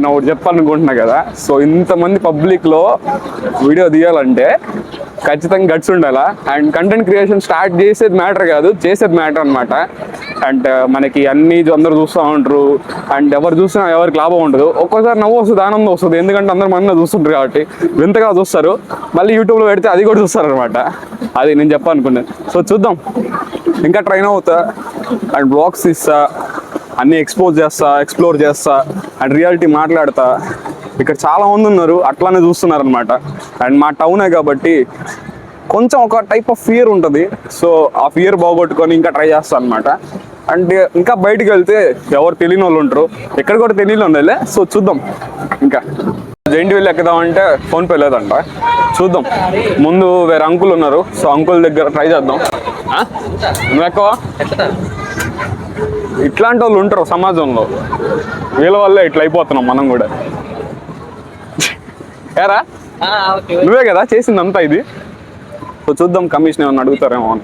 నేను ఒకటి చెప్పాలనుకుంటున్నా కదా. సో ఇంతమంది పబ్లిక్లో వీడియో తీయాలంటే ఖచ్చితంగా గట్స్ ఉండాలా. అండ్ కంటెంట్ క్రియేషన్ స్టార్ట్ చేసేది మ్యాటర్ కాదు, చేసేది మ్యాటర్ అనమాట. అండ్ మనకి అన్ని అందరు చూస్తూ ఉంటారు. అండ్ ఎవరు చూసినా ఎవరికి లాభం ఉండదు. ఒక్కోసారి నవ్వు వస్తుంది, ఆనందం వస్తుంది. ఎందుకంటే అందరు మన చూస్తుంటారు కాబట్టి వింతగా చూస్తారు. మళ్ళీ యూట్యూబ్లో పెడితే అది కూడా చూస్తారు అనమాట. అది నేను చెప్పాలనుకున్నాను. సో చూద్దాం, ఇంకా ట్రైన్ అవుతా అండ్ బ్లాగ్స్ తీస్తా, అన్నీ ఎక్స్ప్లోర్ చేస్తా అండ్ రియాలిటీ మాట్లాడతా. ఇక్కడ చాలా మంది ఉన్నారు, అట్లానే చూస్తున్నారు అనమాట. అండ్ మా టౌనే కాబట్టి కొంచెం ఒక టైప్ ఆఫ్ ఫియర్ ఉంటుంది. సో ఆ ఫియర్ బాగొట్టుకొని ఇంకా ట్రై చేస్తా అనమాట. అంటే ఇంకా బయటికి వెళ్తే ఎవరు తెలియని వాళ్ళు ఉంటారు, ఎక్కడ కూడా తెలియని ఉండలే. సో చూద్దాం. ఇంకా జైంట్ వీల్ ఎక్కుదామంటే ఫోన్పే లేదంట. చూద్దాం, ముందు వేరే అంకుల్ ఉన్నారు. సో అంకుల్ దగ్గర ట్రై చేద్దాం. నువ్వు ఎక్కువ ఇట్లాంటి వాళ్ళు ఉంటారు సమాజంలో, వీళ్ళ వల్లే ఇట్లా అయిపోతున్నాం మనం కూడా. ఏరా నువ్వే కదా చేసిందంతా ఇది. సో చూద్దాం, కమిషన్ ఏమన్నా అడుగుతారేమో అని.